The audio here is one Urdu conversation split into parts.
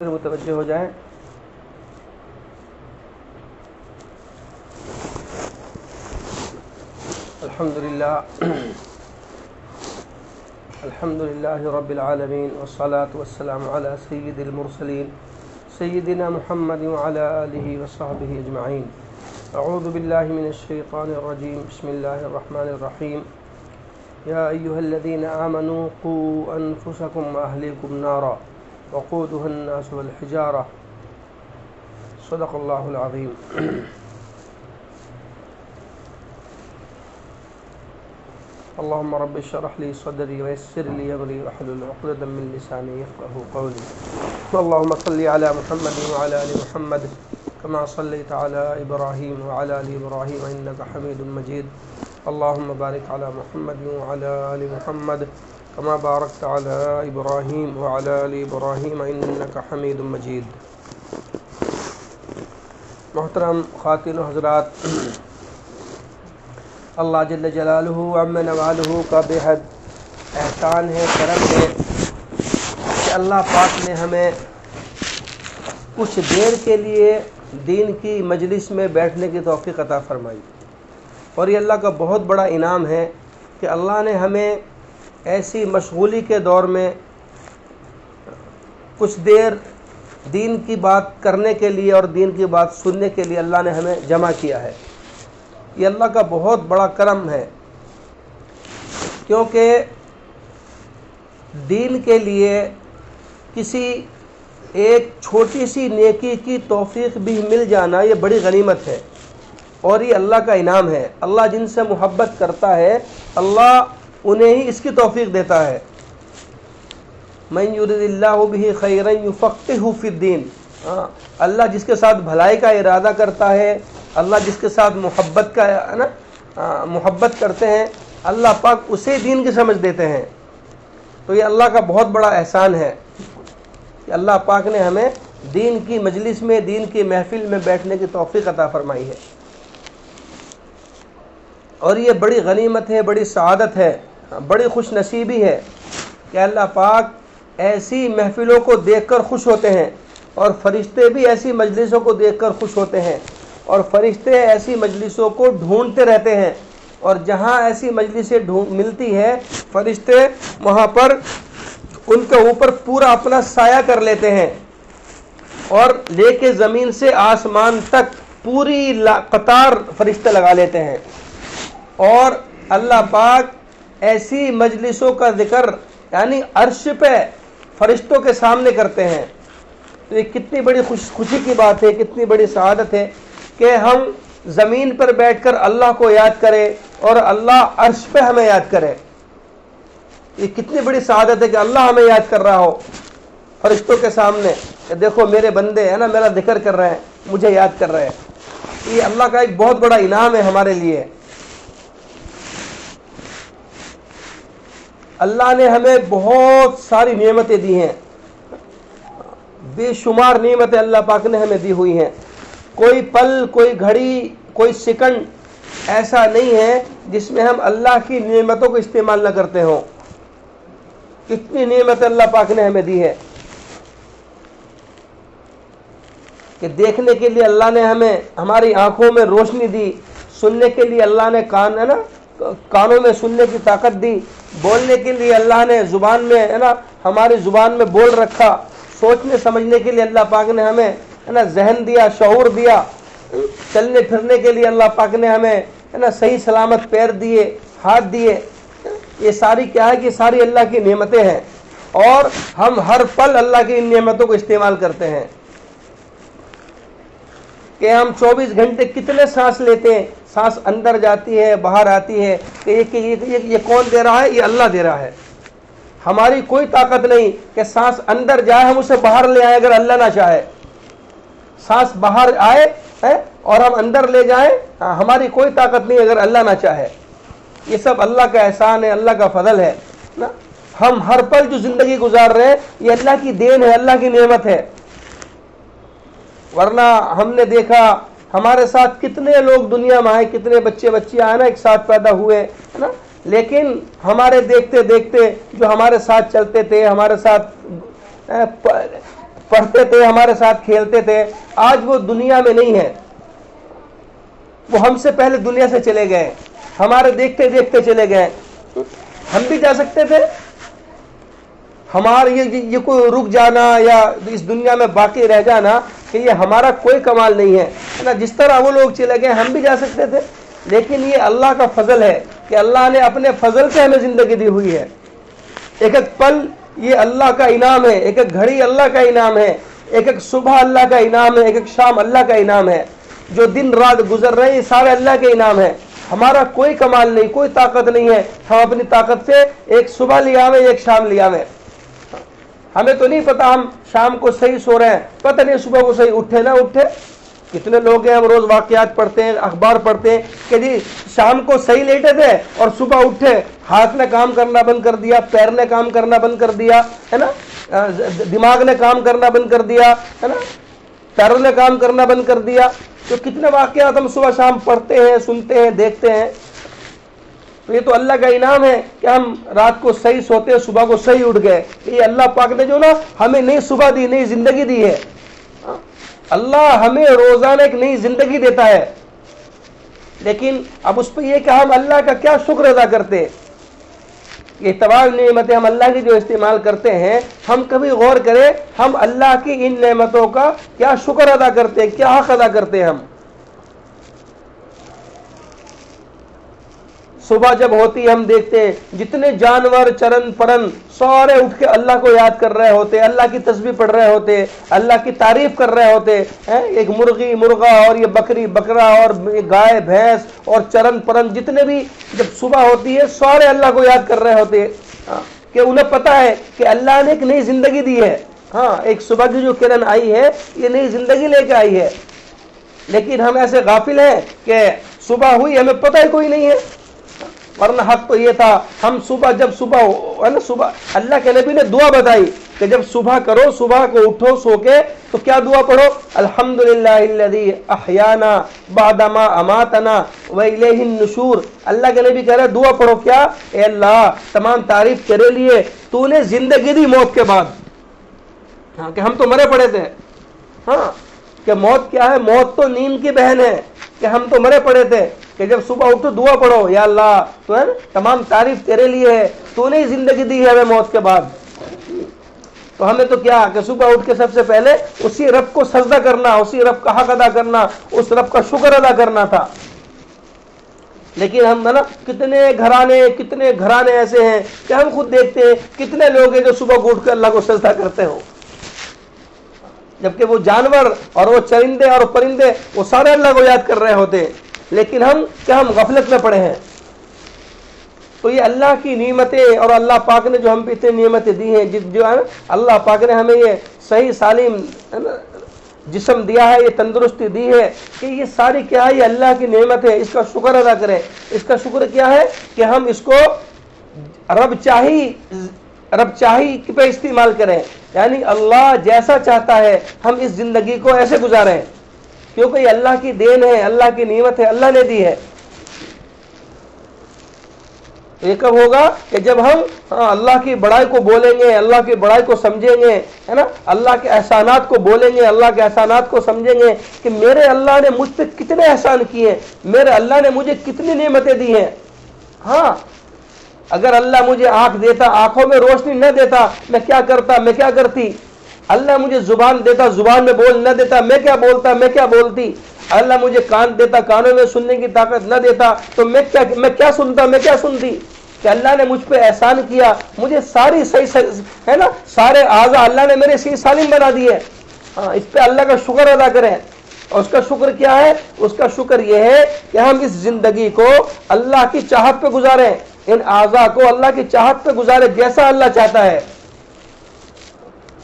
متوجہ ہو جائیں۔ الحمدللہ رب العالمین والصلاة والسلام علی سید المرسلین سیدنا محمد وعلی آلہ وصحبہ اجمعین۔ اعوذ باللہ من الشیطان الرجیم، بسم اللہ الرحمن الرحیم۔ یا ایہا الذین آمنوا قوا انفسکم واہلیکم نارا وقودها الناس والحجارہ، صدق اللہ العظیم۔ اللہم رب اشرح لی صدری ویسر لی امری واحلل عقدۃ من لسانی یفقہوا قولی۔ اللہم صل علی محمد وعلی آل محمد کما صلیت علی ابراہیم وعلی آل ابراہیم انک حمید مجید۔ اللہم بارک علی محمد وعلی آل محمد کما بارکت علی ابراہیم وعلی آل ابراہیم انک حمید مجید۔ محترم خواتین و حضرات، اللہ جل جلالہ عم نوالہ کا بے حد احسان ہے، کرم ہے کہ اللہ پاک نے ہمیں کچھ دیر کے لیے دین کی مجلس میں بیٹھنے کی توفیق عطا فرمائی، اور یہ اللہ کا بہت بڑا انعام ہے کہ اللہ نے ہمیں ایسی مشغولی کے دور میں کچھ دیر دین کی بات کرنے کے لیے اور دین کی بات سننے کے لیے اللہ نے ہمیں جمع کیا ہے۔ یہ اللہ کا بہت بڑا کرم ہے، کیونکہ دین کے لیے کسی ایک چھوٹی سی نیکی کی توفیق بھی مل جانا یہ بڑی غنیمت ہے، اور یہ اللہ کا انعام ہے۔ اللہ جن سے محبت کرتا ہے اللہ انہیں ہی اس کی توفیق دیتا ہے۔ من یرد اللہ بہ خیرا یفقہہ فی الدین، اللہ جس کے ساتھ بھلائی کا ارادہ کرتا ہے، اللہ جس کے ساتھ محبت کرتے ہیں، اللہ پاک اسے دین کی سمجھ دیتے ہیں۔ تو یہ اللہ کا بہت بڑا احسان ہے کہ اللہ پاک نے ہمیں دین کی مجلس میں، دین کی محفل میں بیٹھنے کی توفیق عطا فرمائی ہے، اور یہ بڑی غنیمت ہے، بڑی سعادت ہے، بڑی خوش نصیبی ہے کہ اللہ پاک ایسی محفلوں کو دیکھ کر خوش ہوتے ہیں، اور فرشتے بھی ایسی مجلسوں کو دیکھ کر خوش ہوتے ہیں، اور فرشتے ایسی مجلسوں کو ڈھونڈتے رہتے ہیں، اور جہاں ایسی مجلسیں ملتی ہے فرشتے وہاں پر ان کے اوپر پورا اپنا سایہ کر لیتے ہیں، اور لے کے زمین سے آسمان تک پوری قطار فرشتے لگا لیتے ہیں، اور اللہ پاک ایسی مجلسوں کا ذکر یعنی عرش پہ فرشتوں کے سامنے کرتے ہیں۔ تو یہ کتنی بڑی خوشی کی بات ہے، کتنی بڑی سعادت ہے کہ ہم زمین پر بیٹھ کر اللہ کو یاد کریں اور اللہ عرش پہ ہمیں یاد کرے۔ یہ کتنی بڑی سعادت ہے کہ اللہ ہمیں یاد کر رہا ہو فرشتوں کے سامنے کہ دیکھو میرے بندے ہیں نا، میرا ذکر کر رہے ہیں، مجھے یاد کر رہے ہیں۔ یہ اللہ کا ایک بہت بڑا انعام ہے ہمارے لیے۔ اللہ نے ہمیں بہت ساری نعمتیں دی ہیں، بے شمار نعمتیں اللہ پاک نے ہمیں دی ہوئی ہیں۔ کوئی پل، کوئی گھڑی، کوئی سیکنڈ ایسا نہیں ہے جس میں ہم اللہ کی نعمتوں کو استعمال نہ کرتے ہوں۔ کتنی نعمتیں اللہ پاک نے ہمیں دی ہے کہ دیکھنے کے لیے اللہ نے ہمیں ہماری آنکھوں میں روشنی دی، سننے کے لیے اللہ نے کانوں میں سننے کی طاقت دی، بولنے کے لیے اللہ نے زبان میں ہماری زبان میں بول رکھا، سوچنے سمجھنے کے لیے اللہ پاک نے ہمیں ذہن دیا، شعور دیا، چلنے پھرنے کے لیے اللہ پاک نے ہمیں صحیح سلامت پیر دیے، ہاتھ دیے۔ یہ ساری کیا ہے کہ ساری اللہ کی نعمتیں ہیں، اور ہم ہر پل اللہ کی ان نعمتوں کو استعمال کرتے ہیں کہ ہم 24 گھنٹے کتنے سانس لیتے ہیں، سانس اندر جاتی ہے باہر آتی ہے، کہ یہ کون دے رہا ہے؟ یہ اللہ دے رہا ہے۔ ہماری کوئی طاقت نہیں کہ سانس اندر جائے ہم اسے باہر لے آئیں اگر اللہ نہ چاہے، سانس باہر آئے اور ہم اندر لے جائیں، ہماری کوئی طاقت نہیں اگر اللہ نہ چاہے۔ یہ سب اللہ کا احسان ہے، اللہ کا فضل ہے نا۔ ہم ہر پل جو زندگی گزار رہے ہیں یہ اللہ کی دین ہے، اللہ کی نعمت ہے۔ ورنہ ہم نے دیکھا ہمارے ساتھ کتنے لوگ دنیا میں آئے، کتنے بچے بچیاں آئے نا، ایک ساتھ پیدا ہوئے ہے نا، لیکن ہمارے دیکھتے دیکھتے جو ہمارے ساتھ چلتے تھے، ہمارے ساتھ پڑھتے تھے، ہمارے ساتھ کھیلتے تھے، آج وہ دنیا میں نہیں ہے، وہ ہم سے پہلے دنیا سے چلے گئے، ہمارے دیکھتے دیکھتے چلے گئے۔ ہم بھی جا سکتے تھے، ہمارا یہ کوئی رک جانا یا اس دنیا میں باقی رہ جانا کہ یہ ہمارا کوئی کمال نہیں ہے نا، جس طرح وہ لوگ چلے گئے ہم بھی جا سکتے تھے، لیکن یہ اللہ کا فضل ہے کہ اللہ نے اپنے فضل سے ہمیں زندگی دی ہوئی ہے۔ ایک ایک پل یہ اللہ کا انعام ہے، ایک ایک گھڑی اللہ کا انعام ہے، ایک ایک صبح اللہ کا انعام ہے، ایک ایک شام اللہ کا انعام ہے، جو دن رات گزر رہے ہیں یہ سارے اللہ کے انعام ہے۔ ہمارا کوئی کمال نہیں، کوئی طاقت نہیں ہے، ہم اپنی طاقت سے ایک صبح لے آویں ایک شام لے آویں۔ ہمیں تو نہیں پتا ہم شام کو صحیح سو رہے ہیں، پتہ نہیں صبح کو صحیح اٹھے نہ اٹھے۔ کتنے لوگ ہیں ہم روز واقعات پڑھتے ہیں، اخبار پڑھتے ہیں کہ جی شام کو صحیح لیٹے تھے اور صبح اٹھے، ہاتھ نے کام کرنا بند کر دیا، پیر نے کام کرنا بند کر دیا ہے نا، دماغ نے کام کرنا بند کر دیا ہے نا، پیروں نے کام کرنا بند کر دیا۔ تو کتنے واقعات ہم صبح شام پڑھتے ہیں، سنتے ہیں، دیکھتے ہیں۔ تو یہ تو اللہ کا انعام ہے کہ ہم رات کو صحیح سوتے، صبح کو صحیح اٹھ گئے۔ یہ اللہ پاک نے جو نا ہمیں نئی صبح دی، نئی زندگی دی ہے۔ اللہ ہمیں روزانہ ایک نئی زندگی دیتا ہے، لیکن اب اس پہ یہ کہ ہم اللہ کا کیا شکر ادا کرتے ہیں۔ یہ تمام نعمتیں ہم اللہ کی جو استعمال کرتے ہیں، ہم کبھی غور کریں ہم اللہ کی ان نعمتوں کا کیا شکر ادا کرتے ہیں، کیا حق ادا کرتے ہیں ہم۔ صبح جب ہوتی ہے ہم دیکھتے ہیں جتنے جانور چرن پرن سارے اٹھ کے اللہ کو یاد کر رہے ہوتے، اللہ کی تسبیح پڑھ رہے ہوتے، اللہ کی تعریف کر رہے ہوتے ہیں۔ ایک مرغی مرغا اور یہ بکری بکرا اور گائے بھینس اور چرن پرن جتنے بھی جب صبح ہوتی ہے سارے اللہ کو یاد کر رہے ہوتے کہ انہیں پتہ ہے کہ اللہ نے ایک نئی زندگی دی ہے۔ ہاں، ایک صبح کی جو کرن آئی ہے یہ نئی زندگی لے کے آئی ہے، لیکن ہم ایسے غافل ہیں کہ صبح ہوئی ہمیں پتہ ہی کوئی نہیں ہے۔ ورنہ حق تو یہ تھا ہم جب صبح ہے نا، صبح اللہ کے نبی نے دعا بتائی کہ جب صبح کرو، صبح کو اٹھو سو کے تو کیا دعا پڑھو؟ الحمدللہ الذی احیانا بعد ما اماتنا والیہ النشور۔ اللہ کے نبی کہہ رہے دعا پڑھو کیا؟ اے اللہ تمام تعریف تیرے لیے، تو نے زندگی دی موت کے بعد۔ ہاں کہ ہم تو مرے پڑے تھے، ہاں کہ موت کیا ہے؟ موت تو نیند کی بہن ہے، کہ ہم تو مرے پڑے تھے کہ جب صبح اٹھو دعا پڑھو یا اللہ تو ہے تمام تعریف تیرے لیے ہے، تو نے زندگی دی ہے ہمیں موت کے بعد۔ تو ہمیں تو کیا کہ صبح اٹھ کے سب سے پہلے اسی رب کو سجدہ کرنا، اسی رب کا حق ادا کرنا، اس رب کا شکر ادا کرنا تھا۔ لیکن ہم ہے نا کتنے گھرانے ایسے ہیں کہ ہم خود دیکھتے ہیں کتنے لوگ ہیں جو صبح اٹھ کے اللہ کو سجدہ کرتے ہو، جبکہ وہ جانور اور وہ چرندے اور پرندے وہ سارے اللہ کو یاد کر رہے ہوتے، لیکن ہم غفلت میں پڑے ہیں۔ تو یہ اللہ کی نعمتیں اور اللہ پاک نے جو ہم پہ اتنی نعمتیں دی ہیں، جو ہے اللہ پاک نے ہمیں یہ صحیح سالم جسم دیا ہے، یہ تندرستی دی ہے، کہ یہ ساری کیا ہے؟ یہ اللہ کی نعمت ہے، اس کا شکر ادا کریں۔ اس کا شکر کیا ہے کہ ہم اس کو رب چاہی پہ استعمال کریں، یعنی اللہ جیسا چاہتا ہے ہم اس زندگی کو ایسے گزاریں، کیونکہ یہ اللہ کی دین ہے، اللہ کی نعمت ہے، اللہ نے دی ہے۔ یہ کب ہوگا؟ کہ جب ہم اللہ کی بڑائی کو بولیں گے، اللہ کی بڑائی کو سمجھیں گے، ہے نا، اللہ کے احسانات کو بولیں گے، اللہ کے احسانات کو سمجھیں گے کہ میرے اللہ نے مجھ پہ کتنے احسان کیے، میرے اللہ نے مجھے کتنی نعمتیں دی ہیں۔ ہاں اگر اللہ مجھے آنکھ دیتا، آنکھوں میں روشنی نہ دیتا، میں کیا کرتا، میں کیا کرتی؟ اللہ مجھے زبان دیتا، زبان میں بول نہ دیتا، میں کیا بولتا، میں کیا بولتی؟ اللہ مجھے کان دیتا، کانوں میں سننے کی طاقت نہ دیتا تو میں کیا سنتا، میں کیا سنتی؟ کہ اللہ نے مجھ پہ احسان کیا، مجھے ساری صحیح ہے نا، سارے اعضاء اللہ نے میرے صحیح سالم بنا دیے۔ ہاں اس پہ اللہ کا شکر ادا کریں۔ اور اس کا شکر کیا ہے؟ اس کا شکر یہ ہے کہ ہم اس زندگی کو اللہ کی چاہت پہ گزاریں، ان اعضاء کو اللہ کی چاہت پہ گزارے جیسا اللہ چاہتا ہے۔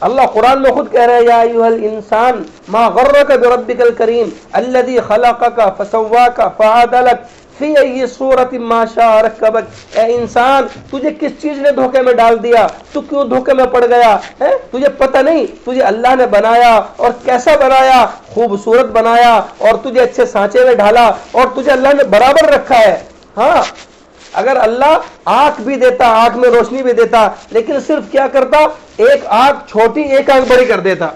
اللہ قرآن میں خود کہہ رہے ہیں یا ایھا الانسان ما غرک بربک الکریم الذی خلقک فسواک فعدلک فی ای صورت ما شاء رکبک۔ اے انسان تجھے کس چیز نے دھوکے میں ڈال دیا؟ تو کیوں دھوکے میں پڑ گیا ہے؟ تجھے پتہ نہیں تجھے اللہ نے بنایا اور کیسا بنایا؟ خوبصورت بنایا اور تجھے اچھے سانچے میں ڈالا اور تجھے اللہ نے برابر رکھا ہے۔ ہاں اگر اللہ آنکھ بھی دیتا، آنکھ میں روشنی بھی دیتا، لیکن صرف کیا کرتا؟ ایک آنکھ چھوٹی ایک آنکھ بڑی کر دیتا،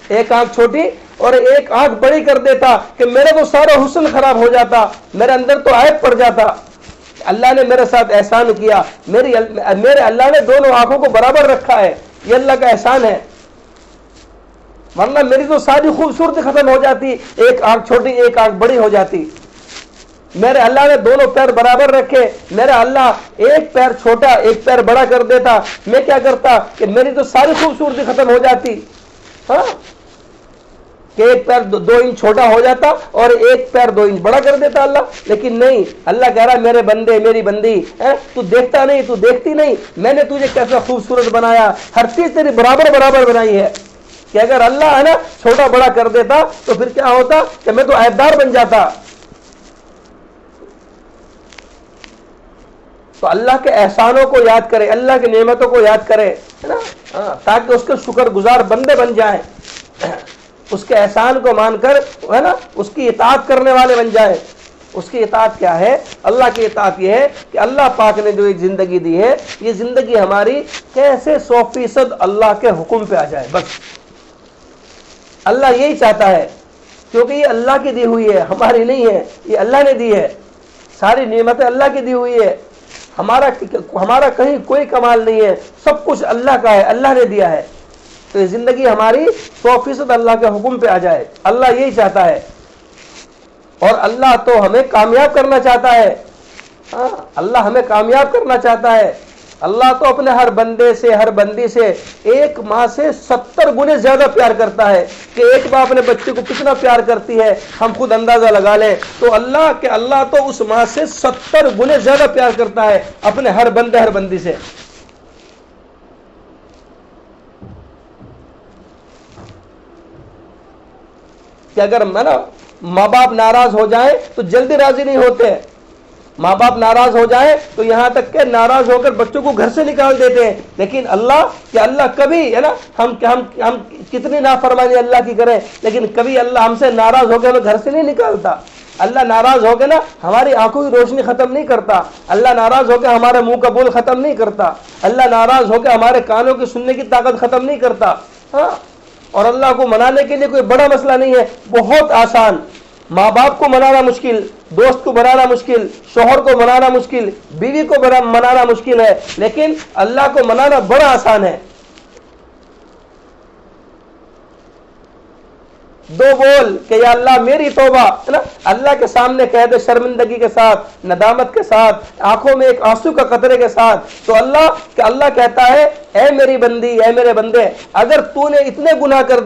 ایک آنکھ چھوٹی اور ایک آنکھ بڑی کر دیتا کہ میرا تو سارا حسن خراب ہو جاتا، میرے اندر تو عیب پڑ جاتا۔ اللہ نے میرے ساتھ احسان کیا، میرے اللہ نے دونوں آنکھوں کو برابر رکھا ہے، یہ اللہ کا احسان ہے، ورنہ میری تو ساری خوبصورتی ختم ہو جاتی، ایک آنکھ چھوٹی ایک آنکھ بڑی ہو جاتی۔ میرے اللہ نے دونوں پیر برابر رکھے، میرا اللہ ایک پیر چھوٹا ایک پیر بڑا کر دیتا، میں کیا کرتا کہ میری تو ساری خوبصورتی ختم ہو جاتی، ہاں، کہ ایک پیر 2 انچ چھوٹا ہو جاتا اور ایک پیر 2 انچ بڑا کر دیتا اللہ، لیکن نہیں، اللہ کہہ رہا میرے بندے میری بندی، تو دیکھتا نہیں، تو دیکھتی نہیں، میں نے تجھے کیسا خوبصورت بنایا، ہر چیز تیری برابر برابر بنائی ہے، کہ اگر اللہ ہے نا چھوٹا بڑا کر دیتا تو پھر کیا ہوتا کہ میں تو عیبدار بن جاتا۔ تو اللہ کے احسانوں کو یاد کرے، اللہ کی نعمتوں کو یاد کرے، ہے نا، تاکہ اس کے شکر گزار بندے بن جائیں، اس کے احسان کو مان کر ہے نا اس کی اطاعت کرنے والے بن جائیں۔ اس کی اطاعت کیا ہے؟ اللہ کی اطاعت یہ ہے کہ اللہ پاک نے جو ایک زندگی دی ہے، یہ زندگی ہماری کیسے 100% اللہ کے حکم پہ آ جائے، بس اللہ یہی چاہتا ہے، کیونکہ یہ اللہ کی دی ہوئی ہے، ہماری نہیں ہے، یہ اللہ نے دی ہے، ساری نعمتیں اللہ کی دی ہوئی ہے، ہمارا کہیں کوئی کمال نہیں ہے، سب کچھ اللہ کا ہے، اللہ نے دیا ہے، تو یہ زندگی ہماری 100% اللہ کے حکم پہ آ جائے، اللہ یہی چاہتا ہے، اور اللہ تو ہمیں کامیاب کرنا چاہتا ہے، ہاں، اللہ ہمیں کامیاب کرنا چاہتا ہے۔ اللہ تو اپنے ہر بندے سے ہر بندی سے ایک ماں سے 70 گنے زیادہ پیار کرتا ہے، کہ ایک ماں اپنے بچے کو کتنا پیار کرتی ہے ہم خود اندازہ لگا لیں، تو اللہ تو اس ماں سے 70 گنے زیادہ پیار کرتا ہے اپنے ہر بندے ہر بندی سے۔ کہ اگر ماں باپ ناراض ہو جائیں تو جلدی راضی نہیں ہوتے، ماں باپ ناراض ہو جائیں تو یہاں تک کہ ناراض ہو کر بچوں کو گھر سے نکال دیتے ہیں، لیکن اللہ کبھی ہے نا ہم کتنی نافرمانی اللہ کی کریں، لیکن کبھی اللہ ہم سے ناراض ہو کے ہمیں گھر سے نہیں نکالتا۔ اللہ ناراض ہو کے نا ہماری آنکھوں کی روشنی ختم نہیں کرتا، اللہ ناراض ہو کے ہمارے منہ کا بول ختم نہیں کرتا، اللہ ناراض ہو کے ہمارے کانوں کی سننے کی طاقت ختم نہیں کرتا، ہاں۔ اور اللہ کو منانے کے لیے کوئی بڑا مسئلہ نہیں ہے، بہت آسان، ماں باپ کو منانا مشکل، دوست کو منانا مشکل، شوہر کو منانا مشکل، بیوی کو منانا مشکل ہے، لیکن اللہ کو منانا بڑا آسان ہے۔ 2 بول کہ یا اللہ میری توبہ، ہے نا، اللہ کے سامنے کہہ دے شرمندگی کے ساتھ، ندامت کے ساتھ، آنکھوں میں ایک آنسو کا قطرے کے ساتھ، تو اللہ کہتا ہے اے میری بندی اے میرے بندے، اگر تو نے اتنے گناہ کر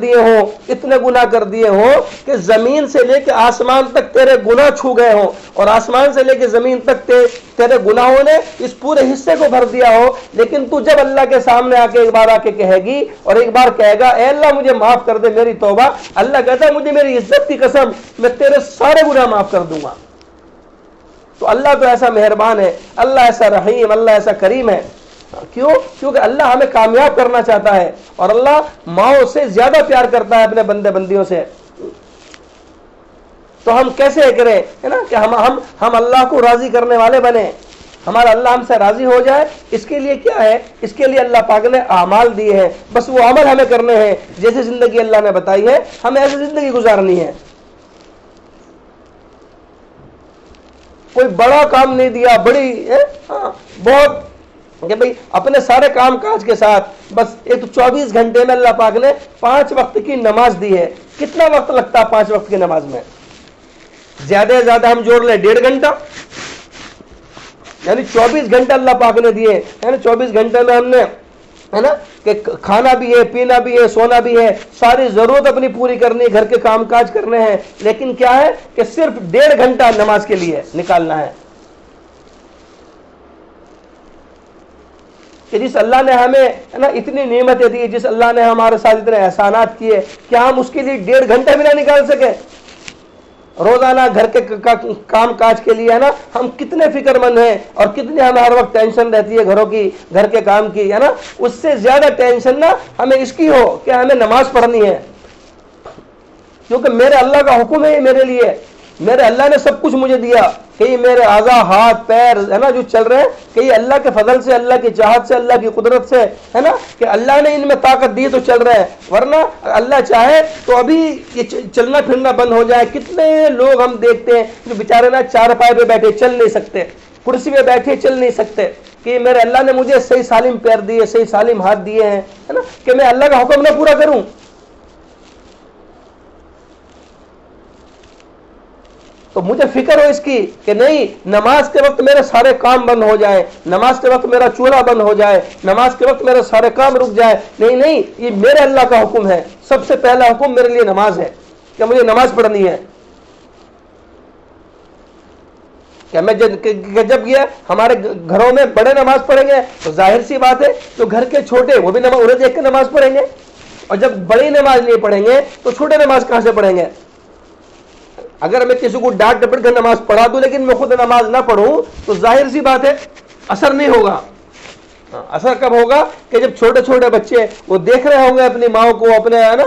دیے ہوں کہ زمین سے لے کے آسمان تک تیرے گناہ چھو گئے ہوں، اور آسمان سے لے کے زمین تک تیرے گناہوں نے اس پورے حصے کو بھر دیا ہو، لیکن تو جب اللہ کے سامنے ایک بار آ کے کہے گی اور ایک بار کہے گا اے اللہ مجھے معاف کر دے میری توبہ، اللہ کہتا ہے مجھے میری عزت کی قسم میں تیرے سارے گناہ معاف کر دوں گا۔ تو اللہ تو ایسا مہربان ہے، اللہ ایسا رحیم، اللہ ایسا کریم ہے۔ کیوں؟ کیونکہ اللہ ہمیں کامیاب کرنا چاہتا ہے، اور اللہ ماؤں سے زیادہ پیار کرتا ہے اپنے بندے بندیوں سے۔ تو ہم کیسے کریں، ہے نا، کہ ہم اللہ کو راضی کرنے والے بنیں، ہمارا اللہ ہم سے راضی ہو جائے۔ اس کے لیے کیا ہے؟ اس کے لیے اللہ پاک نے اعمال دیے ہیں، بس وہ عمل ہمیں کرنے ہیں، جیسے زندگی اللہ نے بتائی ہے ہمیں ایسی زندگی گزارنی ہے۔ کوئی بڑا کام نہیں دیا، بہت کہ بھئی اپنے سارے کام کاج کے ساتھ بس ایک 24 گھنٹے میں اللہ پاک نے 5 وقت کی نماز دی ہے۔ کتنا وقت لگتا ہے 5 وقت کی نماز میں؟ زیادہ سے زیادہ ہم جوڑ لیں 1.5 گھنٹہ، یعنی 24 گھنٹے اللہ پاک نے دیے، یعنی 24 گھنٹے میں ہم نے ہے نا کہ کھانا بھی ہے، پینا بھی ہے، سونا بھی ہے، ساری ضرورت اپنی پوری کرنی ہے، گھر کے کام کاج کرنے ہیں، لیکن کیا ہے کہ صرف 1.5 گھنٹہ نماز کے لیے نکالنا ہے۔ کہ جس اللہ نے ہمیں ہے نا اتنی نعمتیں دی، جس اللہ نے ہمارے ساتھ اتنے احسانات کیے، کیا ہم اس کے لیے 1.5 گھنٹہ بھی نہ نکال سکے؟ روزانہ گھر کے کام کاج کے لیے ہے نا ہم کتنے فکر مند ہیں، اور کتنے ہمیں ہر وقت ٹینشن رہتی ہے گھروں کی، گھر کے کام کی، ہے نا، اس سے زیادہ ٹینشن نا ہمیں اس کی ہو کہ ہمیں نماز پڑھنی ہے، کیونکہ میرے اللہ کا حکم ہے یہ میرے لیے، میرے اللہ نے سب کچھ مجھے دیا کہ یہ میرے اعضاء ہاتھ پیر ہے نا جو چل رہے ہیں کہ یہ اللہ کے فضل سے, اللہ کی چاہت سے, اللہ کی قدرت سے ہے نا کہ اللہ نے ان میں طاقت دی تو چل رہے ہیں, ورنہ اللہ چاہے تو ابھی یہ چلنا پھرنا بند ہو جائے. کتنے لوگ ہم دیکھتے ہیں جو بیچارے نا چار پائے پہ بیٹھے چل نہیں سکتے, کرسی پہ بیٹھے چل نہیں سکتے, کہ میرے اللہ نے مجھے صحیح سالم پیر دیے, صحیح سالم ہاتھ دیے ہیں ہے نا کہ میں اللہ کا حکم نہ پورا کروں. تو مجھے فکر ہو اس کی کہ نہیں نماز کے وقت میرے سارے کام بند ہو جائیں, نماز کے وقت میرا چولہا بند ہو جائے, نماز کے وقت میرے سارے کام رک جائے. نہیں, یہ میرے اللہ کا حکم ہے. سب سے پہلا حکم میرے لیے نماز ہے کہ مجھے نماز پڑھنی ہے. کہ میں جب یہ ہمارے گھروں میں بڑے نماز پڑھیں گے تو ظاہر سی بات ہے جو گھر کے چھوٹے وہ بھی انہیں دیکھ کے نماز پڑھیں گے, اور جب بڑی نماز نہیں پڑھیں گے تو چھوٹے نماز کہاں سے پڑھیں گے. اگر میں کسی کو ڈانٹ ڈپٹ کر نماز پڑھا دوں لیکن میں خود نماز نہ پڑھوں تو ظاہر سی بات ہے اثر نہیں ہوگا. اثر کب ہوگا کہ جب چھوٹے چھوٹے بچے وہ دیکھ رہے ہوں گے اپنی ماں کو, اپنے ہے نا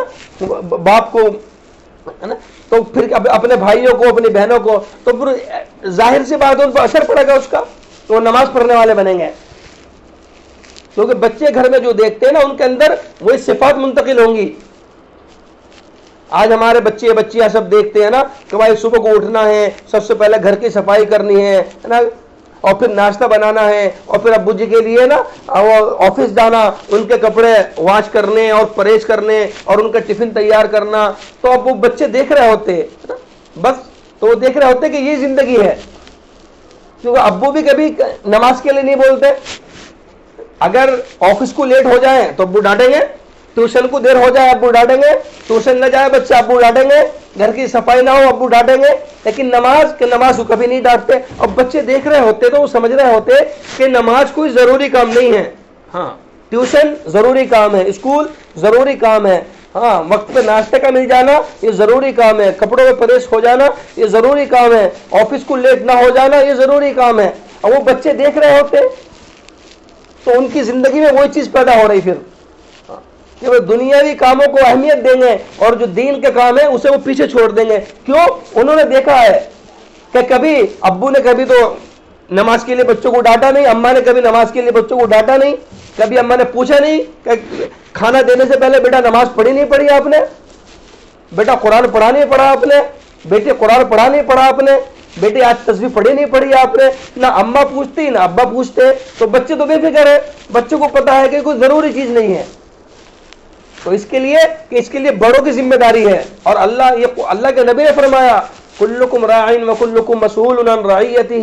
باپ کو ہے نا, تو پھر اپنے بھائیوں کو, اپنی بہنوں کو, تو پھر ظاہر سی بات ہے ان پر اثر پڑے گا اس کا, تو وہ نماز پڑھنے والے بنیں گے. کیونکہ بچے گھر میں جو دیکھتے ہیں نا ان کے اندر وہی صفات منتقل ہوں گی. آج ہمارے بچے بچیاں سب دیکھتے ہیں نا کہ بھائی صبح کو اٹھنا ہے, سب سے پہلے گھر کی صفائی کرنی ہے نا, اور پھر ناشتہ بنانا ہے, اور پھر ابو جی کے لیے نا آفس جانا, ان کے کپڑے واش کرنے اور پریس کرنے اور ان کا ٹفن تیار کرنا. تو اب وہ بچے دیکھ رہے ہوتے بس, تو وہ دیکھ رہے ہوتے کہ یہ زندگی ہے. کیونکہ ابو بھی کبھی نماز کے لیے نہیں بولتے. اگر آفس کو لیٹ ہو جائیں تو ابو ڈانٹیں گے, ٹیوشن کو دیر ہو جائے ابو ڈانٹیں گے, ٹیوشن نہ جائے بچہ ابو ڈانٹیں گے, گھر کی صفائی نہ ہو ابو ڈانٹیں گے. لیکن نماز کو کبھی نہیں ڈانٹتے. اب بچے دیکھ رہے ہوتے تو وہ سمجھ رہے ہوتے کہ نماز کوئی ضروری کام نہیں ہے. ہاں ٹیوشن ضروری کام ہے, اسکول ضروری کام ہے, ہاں وقت پہ ناشتے کا مل جانا یہ ضروری کام ہے, کپڑوں میں پریس ہو جانا یہ ضروری کام ہے, آفس کو لیٹ نہ ہو جانا یہ ضروری کام ہے. اور وہ بچے دیکھ رہے ہوتے تو ان کی زندگی میں وہی چیز پیدا ہو رہی پھر کہ وہ دنیاوی کاموں کو اہمیت دیں گے اور جو دین کے کام ہے اسے وہ پیچھے چھوڑ دیں گے. کیوں؟ انہوں نے دیکھا ہے کہ کبھی ابو نے کبھی تو نماز کے لیے بچوں کو ڈانٹا نہیں, اماں نے کبھی نماز کے لیے بچوں کو ڈانٹا نہیں, کبھی اماں نے پوچھا نہیں کہ کھانا دینے سے پہلے بیٹا نماز پڑھی نہیں پڑھی آپ نے, بیٹا قرآن پڑھا نہیں پڑھا آپ نے, بیٹے قرآن پڑھا نہیں پڑھا آپ نے, بیٹے آج تصویر پڑھی نہیں پڑھی آپ نے. نہ اماں پوچھتی نہ ابا پوچھتے. تو بچے تو بے فکر ہے, بچوں کو پتا ہے کہ کوئی ضروری چیز نہیں ہے. تو اس کے لیے بڑوں کی ذمہ داری ہے. اور اللہ کے نبی نے فرمایا کلکم راعٍ وکلکم مسئول عن رعیتہ,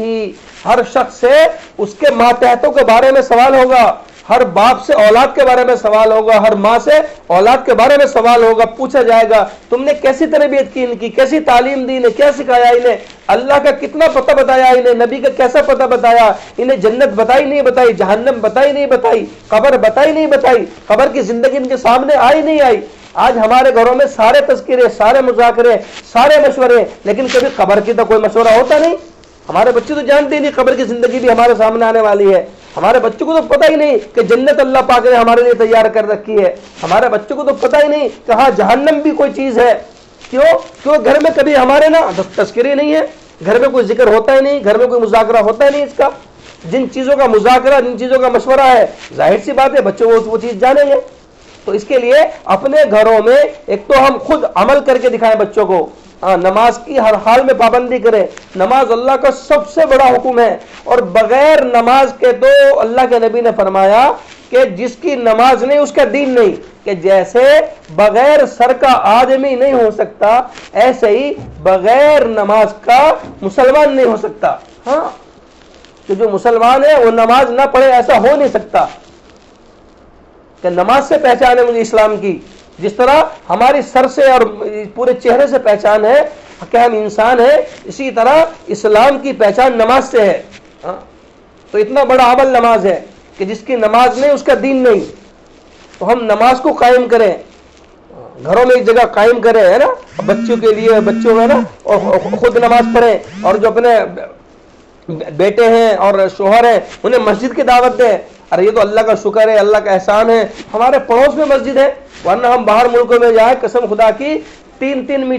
ہر شخص سے اس کے ماتحتوں کے بارے میں سوال ہوگا, ہر باپ سے اولاد کے بارے میں سوال ہوگا, ہر ماں سے اولاد کے بارے میں سوال ہوگا. پوچھا جائے گا تم نے کیسی تربیت کی ان کی, کیسی تعلیم دی انہیں, کیا سکھایا انہیں, اللہ کا کتنا پتہ بتایا انہیں, نبی کا کیسا پتہ بتایا انہیں, جنت بتائی نہیں بتائی, جہنم بتائی نہیں بتائی, قبر بتائی نہیں بتائی, قبر کی زندگی ان کے سامنے آئی نہیں آئی. آج ہمارے گھروں میں سارے تذکرے, سارے مذاکرے, سارے مشورے, لیکن کبھی قبر کی تو کوئی مشورہ ہوتا نہیں. ہمارے بچے تو جانتے ہی نہیں قبر کی زندگی بھی ہمارے سامنے آنے والی ہے. ہمارے بچوں کو تو پتہ ہی نہیں کہ جنت اللہ پاک نے ہمارے لیے تیار کر رکھی ہے. ہمارے بچوں کو تو پتہ ہی نہیں کہ ہاں جہنم بھی کوئی چیز ہے. کیوں گھر میں کبھی ہمارے نا تذکرے نہیں ہے, گھر میں کوئی ذکر ہوتا ہی نہیں, گھر میں کوئی مذاکرہ ہوتا ہی نہیں اس کا. جن چیزوں کا مذاکرہ, جن چیزوں کا مشورہ ہے, ظاہر سی بات ہے بچوں وہ چیز جانیں گے. تو اس کے لیے اپنے گھروں میں ایک تو ہم خود عمل کر کے دکھائیں بچوں کو, نماز کی ہر حال میں پابندی کریں. نماز اللہ کا سب سے بڑا حکم ہے, اور بغیر نماز کے تو اللہ کے نبی نے فرمایا کہ جس کی نماز نہیں اس کا دین نہیں. کہ جیسے بغیر سر کا آدمی نہیں ہو سکتا, ایسے ہی بغیر نماز کا مسلمان نہیں ہو سکتا. ہاں کہ جو مسلمان ہے وہ نماز نہ پڑھے ایسا ہو نہیں سکتا. کہ نماز سے پہچان ہے مجھے اسلام کی, جس طرح ہماری سر سے اور پورے چہرے سے پہچان ہے کہ ہم انسان ہیں, اسی طرح اسلام کی پہچان نماز سے ہے. تو اتنا بڑا عمل نماز ہے کہ جس کی نماز نہیں اس کا دین نہیں. تو ہم نماز کو قائم کریں, گھروں میں ایک جگہ قائم کریں, ہے نا, بچوں کے لیے بچوں میں نا, اور خود نماز پڑھیں, اور جو اپنے بیٹے ہیں اور شوہر ہیں انہیں مسجد کی دعوت دیں. ارے یہ تو اللہ کا شکر ہے, اللہ کا احسان ہے, ہمارے پڑوس میں مسجد ہے, ورنہ ہم باہر ملکوں میں جائیں قسم خدا کی 3-3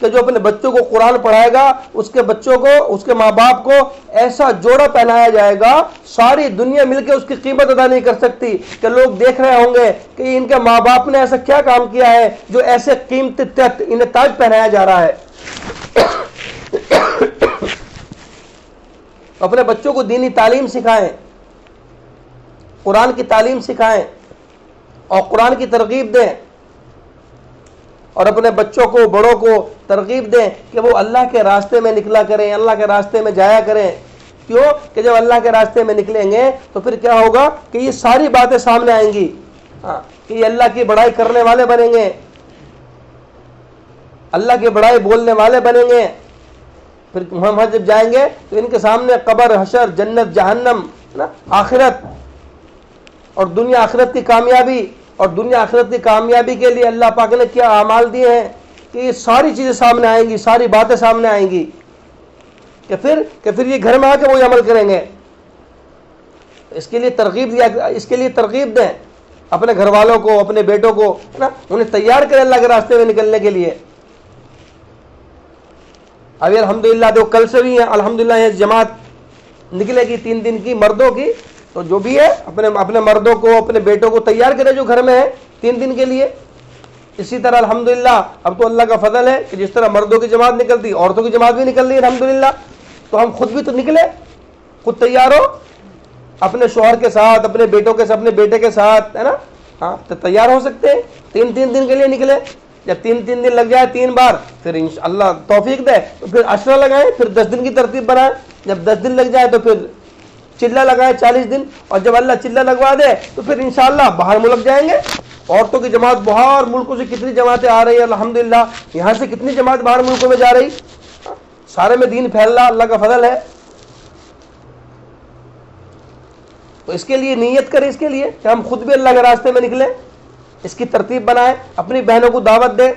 کہ جو اپنے بچوں کو قرآن پڑھائے گا اس کے بچوں کو، اس کے ماں باپ کو ایسا جوڑا پہنایا جائے گا ساری دنیا مل کے اس کی قیمت ادا نہیں کر سکتی، کہ لوگ دیکھ رہے ہوں گے کہ ان کے ماں باپ نے ایسا کیا کام کیا ہے جو ایسے قیمتی تحت انہیں تاج پہنایا جا رہا ہے۔ اپنے بچوں کو دینی تعلیم سکھائیں، قرآن کی تعلیم سکھائیں اور قرآن کی ترغیب دیں، اور اپنے بچوں کو، بڑوں کو ترغیب دیں کہ وہ اللہ کے راستے میں نکلا کریں، اللہ کے راستے میں جایا کریں۔ کیوں کہ جب اللہ کے راستے میں نکلیں گے تو پھر کیا ہوگا کہ یہ ساری باتیں سامنے آئیں گی، کہ یہ اللہ کی بڑائی کرنے والے بنیں گے، اللہ کی بڑائی بولنے والے بنیں گے۔ پھر ہم جب جائیں گے تو ان کے سامنے قبر، حشر، جنت، جہنم، آخرت اور دنیا آخرت کی کامیابی، اور دنیا آخرت کی کامیابی کے لیے اللہ پاک نے کیا اعمال دیے ہیں کہ یہ ساری چیزیں سامنے آئیں گی، ساری باتیں سامنے آئیں گی، کہ پھر یہ گھر میں آ کے وہی عمل کریں گے۔ اس کے لیے ترغیب دیں اپنے گھر والوں کو، اپنے بیٹوں کو، انہیں تیار کریں اللہ کے راستے میں نکلنے کے لیے۔ ابھی الحمدللہ جو کل سے بھی ہے الحمدللہ یہ جماعت نکلے گی 3 دن کی مردوں کی، تو جو بھی ہے اپنے مردوں کو، اپنے بیٹوں کو تیار کرے جو گھر میں ہے 3 دن کے لیے۔ اسی طرح الحمدللہ اب تو اللہ کا فضل ہے کہ جس طرح مردوں کی جماعت نکلتی، عورتوں کی جماعت بھی نکل رہی ہے الحمدللہ، تو ہم خود بھی تو نکلے، خود تیار ہو اپنے شوہر کے ساتھ، اپنے بیٹوں کے ساتھ، اپنے بیٹے کے ساتھ، ہے نا، ہاں تو تیار ہو سکتے ہیں۔ 3 دن کے لیے نکلے، جب 3 دن لگ جائے 3 بار، پھر اللہ توفیق دے تو پھر 10 لگائیں، پھر 10 دن کی ترتیب بنائیں، جب 10 دن لگ جائے تو پھر چلہ لگائیں 40 دن، اور جب اللہ چلہ لگوا دے تو پھر انشاءاللہ باہر ملک جائیں گے۔ عورتوں کی جماعت باہر ملکوں سے کتنی جماعتیں آ رہی ہیں الحمدللہ، یہاں سے کتنی جماعت باہر ملکوں میں جا رہی، سارے میں دین پھیل رہا، اللہ کا فضل ہے۔ تو اس کے لیے نیت کریں، اس کے لیے کہ ہم خود بھی اللہ کے راستے میں نکلیں، اس کی ترتیب بنائیں، اپنی بہنوں کو دعوت دیں۔